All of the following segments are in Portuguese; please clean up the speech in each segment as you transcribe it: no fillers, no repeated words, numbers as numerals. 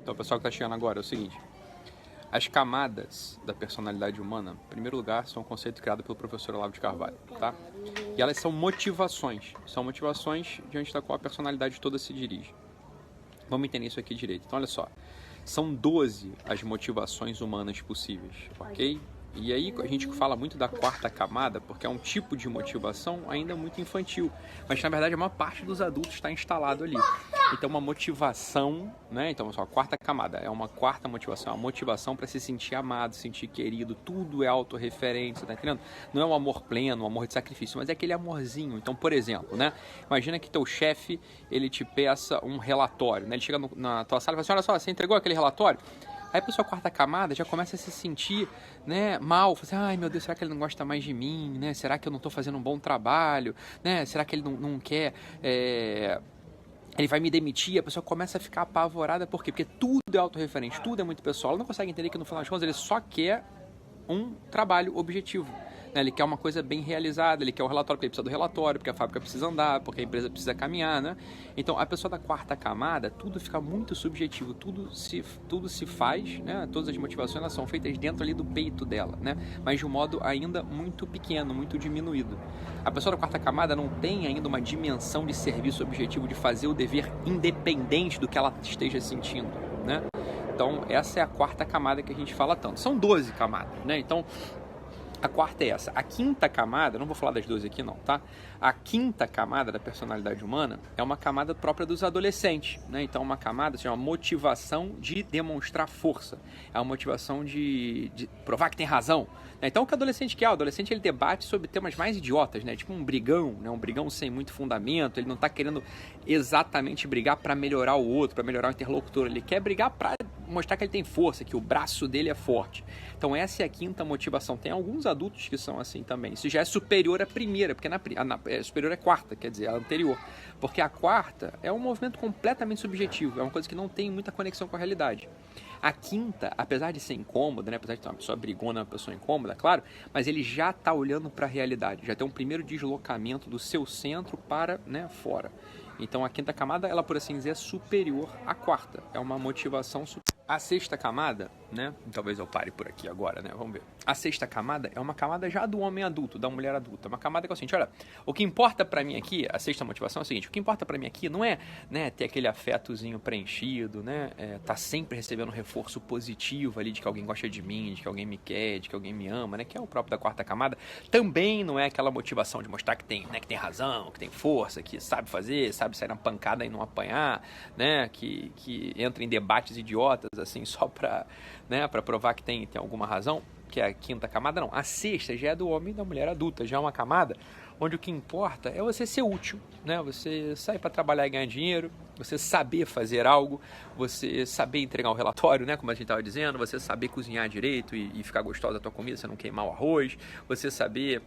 Então, o pessoal que está chegando agora, é o seguinte. As camadas da personalidade humana, em primeiro lugar, são um conceito criado pelo professor Olavo de Carvalho, tá? E elas são motivações diante da qual a personalidade toda se dirige. Vamos entender isso aqui direito. Então, olha só. São 12 as motivações humanas possíveis, ok? E aí a gente fala muito da quarta camada, porque é um tipo de motivação ainda muito infantil. Mas, na verdade, a maior parte dos adultos está instalado ali. Então, uma motivação, né? Então, a quarta camada é uma quarta motivação. É uma motivação para se sentir amado, se sentir querido. Tudo é autorreferente, você tá entendendo? Não é um amor pleno, um amor de sacrifício, mas é aquele amorzinho. Então, por exemplo, né? Imagina que teu chefe, ele te peça um relatório, né? Ele chega na tua sala e fala assim, olha só, você entregou aquele relatório? Aí a pessoa quarta camada já começa a se sentir, né, mal, fala assim, ai meu Deus, será que ele não gosta mais de mim, né? Será que eu não estou fazendo um bom trabalho, né? Será que ele não quer, ele vai me demitir? A pessoa começa a ficar apavorada, por quê? Porque tudo é autorreferente, tudo é muito pessoal, ela não consegue entender que no final das contas ele só quer um trabalho objetivo. Ele quer uma coisa bem realizada, ele quer o relatório, porque ele precisa do relatório, porque a fábrica precisa andar, porque a empresa precisa caminhar, né? Então, a pessoa da quarta camada, tudo fica muito subjetivo, tudo se faz, né? Todas as motivações elas são feitas dentro ali do peito dela, né? Mas de um modo ainda muito pequeno, muito diminuído. A pessoa da quarta camada não tem ainda uma dimensão de serviço objetivo, de fazer o dever independente do que ela esteja sentindo, né? Então, essa é a quarta camada que a gente fala tanto. São 12 camadas, né? Então, a quarta é essa. A quinta camada, não vou falar das 12 aqui não, tá? A quinta camada da personalidade humana é uma camada própria dos adolescentes, né? Então, uma camada, assim, uma motivação de demonstrar força. É uma motivação de provar que tem razão. Né? Então, o que o adolescente quer? O adolescente, ele debate sobre temas mais idiotas, né? Tipo um brigão, né? Um brigão sem muito fundamento. Ele não tá querendo exatamente brigar para melhorar o outro, para melhorar o interlocutor. Ele quer brigar para mostrar que ele tem força, que o braço dele é forte. Então, essa é a quinta motivação. Tem alguns adultos que são assim também. Isso já é superior à primeira, porque superior é quarta, quer dizer, a anterior. Porque a quarta é um movimento completamente subjetivo, é uma coisa que não tem muita conexão com a realidade. A quinta, apesar de ser incômoda, né, apesar de ter uma pessoa brigona, uma pessoa incômoda, claro, mas ele já está olhando para a realidade, já tem um primeiro deslocamento do seu centro para, né, fora. Então a quinta camada, ela por assim dizer, é superior à quarta, é uma motivação superior. A sexta camada, né? Talvez eu pare por aqui agora, né? Vamos ver. A sexta camada é uma camada já do homem adulto, da mulher adulta. Uma camada que é o seguinte, olha, o que importa pra mim aqui, a sexta motivação é o seguinte, o que importa pra mim aqui não é, né, ter aquele afetozinho preenchido, né? Tá sempre recebendo um reforço positivo ali de que alguém gosta de mim, de que alguém me quer, de que alguém me ama, né? Que é o próprio da quarta camada. Também não é aquela motivação de mostrar que tem, né, que tem razão, que tem força, que sabe fazer, sabe sair na pancada e não apanhar, né? Que entra em debates idiotas, assim, só para, né, para provar que tem alguma razão, que é a quinta camada, não. A sexta já é do homem e da mulher adulta, já é uma camada onde o que importa é você ser útil, né? Você sair para trabalhar e ganhar dinheiro, você saber fazer algo, você saber entregar um relatório, né, como a gente estava dizendo, você saber cozinhar direito e ficar gostosa da tua comida, você não queimar o arroz, você saber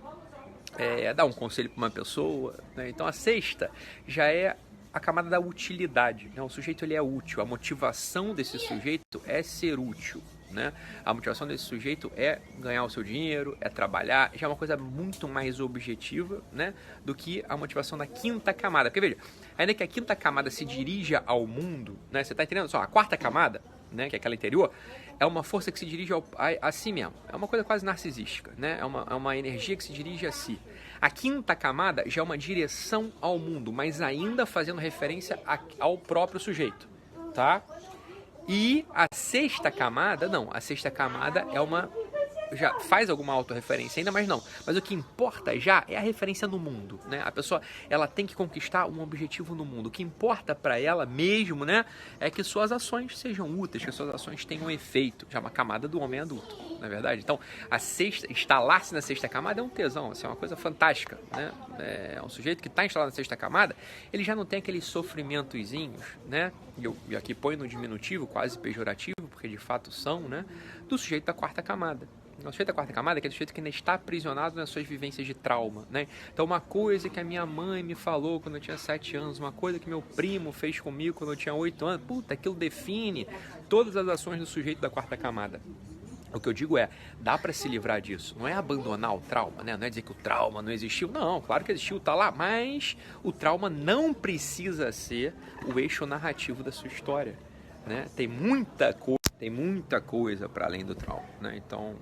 dar um conselho para uma pessoa, né? Então a sexta já é a camada da utilidade, né? O sujeito ele é útil, a motivação desse sujeito é ser útil, né? A motivação desse sujeito é ganhar o seu dinheiro, é trabalhar, já é uma coisa muito mais objetiva, né, do que a motivação da quinta camada. Porque veja, ainda que a quinta camada se dirija ao mundo, né, você está entendendo? Só a quarta camada, né, que é aquela interior, é uma força que se dirige a si mesmo. É uma coisa quase narcisística, né? É uma energia que se dirige a si. A quinta camada já é uma direção ao mundo, mas ainda fazendo referência ao próprio sujeito, tá? E a sexta camada, não. A sexta camada é uma... já faz alguma autorreferência ainda, mas não. Mas o que importa já é a referência no mundo, né? A pessoa, ela tem que conquistar um objetivo no mundo. O que importa para ela mesmo, né, é que suas ações sejam úteis, que suas ações tenham efeito. Já é uma camada do homem adulto, não é verdade? Então, a sexta, instalar-se na sexta camada é um tesão, assim, é uma coisa fantástica, né? É um sujeito que está instalado na sexta camada, ele já não tem aqueles sofrimentozinhos, né? E aqui põe no diminutivo, quase pejorativo, porque de fato são, né, do sujeito da quarta camada. O sujeito da quarta camada é aquele sujeito que ainda está aprisionado nas suas vivências de trauma, né? Então, uma coisa que a minha mãe me falou quando eu tinha 7 anos, uma coisa que meu primo fez comigo quando eu tinha 8 anos, puta, aquilo define todas as ações do sujeito da quarta camada. O que eu digo é, dá para se livrar disso. Não é abandonar o trauma, né? Não é dizer que o trauma não existiu. Não, claro que existiu, tá lá. Mas o trauma não precisa ser o eixo narrativo da sua história. né? Tem muita coisa para além do trauma, né? Então,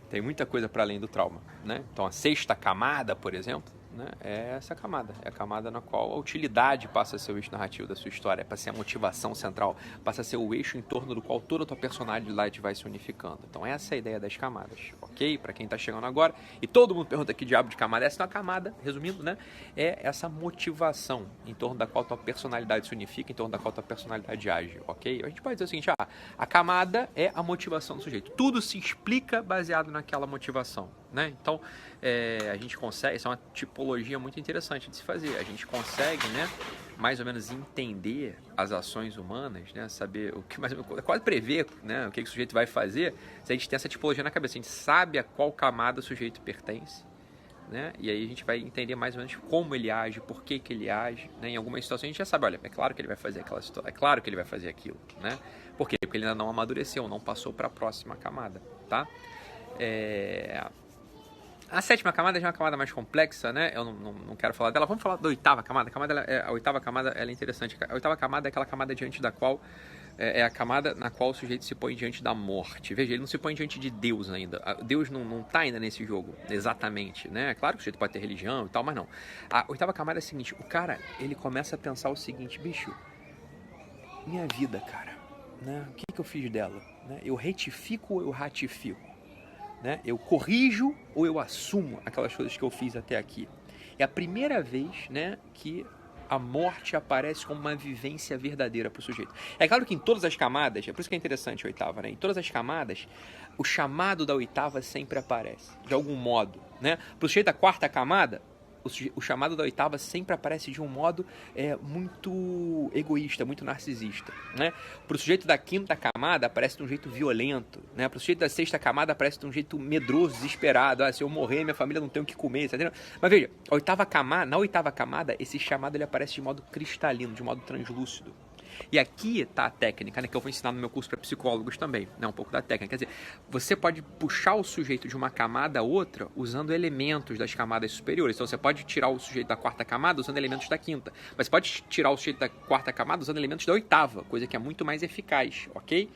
tem muita coisa para além do trauma, né? Então, a sexta camada, por exemplo, né, é essa camada. É a camada na qual a utilidade passa a ser o eixo narrativo da sua história, passa a ser a motivação central, passa a ser o eixo em torno do qual toda a tua personalidade vai se unificando. Então, essa é a ideia das camadas, ok? Para quem está chegando agora, e todo mundo pergunta que diabo de camada é essa? Então, a camada, resumindo, né, é essa motivação em torno da qual tua personalidade se unifica, em torno da qual tua personalidade age, ok? A gente pode dizer o seguinte, a camada é a motivação do sujeito. Tudo se explica baseado naquela motivação, né? Então, a gente consegue, isso é uma tipologia muito interessante de se fazer, a gente consegue, né, mais ou menos entender as ações humanas, né, saber o que mais, quase prever, né, o que o sujeito vai fazer, se a gente tem essa tipologia na cabeça, a gente sabe a qual camada o sujeito pertence, né, e aí a gente vai entender mais ou menos como ele age, por que ele age, né, em algumas situações a gente já sabe, olha, é claro que ele vai fazer aquela situação, é claro que ele vai fazer aquilo, né, por quê? Porque ele ainda não amadureceu, não passou para a próxima camada, tá? A sétima camada já é uma camada mais complexa, né? Eu não quero falar dela. Vamos falar da oitava camada. A oitava camada ela é interessante. A oitava camada é aquela camada diante da qual é a camada na qual o sujeito se põe diante da morte. Veja, ele não se põe diante de Deus ainda. Deus não está ainda nesse jogo, exatamente, né? É claro que o sujeito pode ter religião e tal, mas não. A oitava camada é a seguinte: o cara, ele começa a pensar o seguinte, bicho, minha vida, cara, né? O que eu fiz dela? Né? Eu retifico ou eu ratifico? Né? Eu corrijo ou eu assumo aquelas coisas que eu fiz até aqui? É a primeira vez, né, que a morte aparece como uma vivência verdadeira para o sujeito. É claro que em todas as camadas, é por isso que é interessante a oitava, né? Em todas as camadas, o chamado da oitava sempre aparece, de algum modo, né? Para o sujeito da quarta camada, o chamado da oitava sempre aparece de um modo muito egoísta, muito narcisista, né? Para o sujeito da quinta camada aparece de um jeito violento, né? Para o sujeito da sexta camada aparece de um jeito medroso, desesperado. Se eu morrer, minha família não tem o que comer, tá entendendo? Mas veja, na oitava camada, esse chamado ele aparece de modo cristalino, de modo translúcido. E aqui está a técnica, né, que eu vou ensinar no meu curso para psicólogos também, né, um pouco da técnica. Quer dizer, você pode puxar o sujeito de uma camada a outra usando elementos das camadas superiores. Então você pode tirar o sujeito da quarta camada usando elementos da quinta, mas pode tirar o sujeito da quarta camada usando elementos da oitava, coisa que é muito mais eficaz, ok?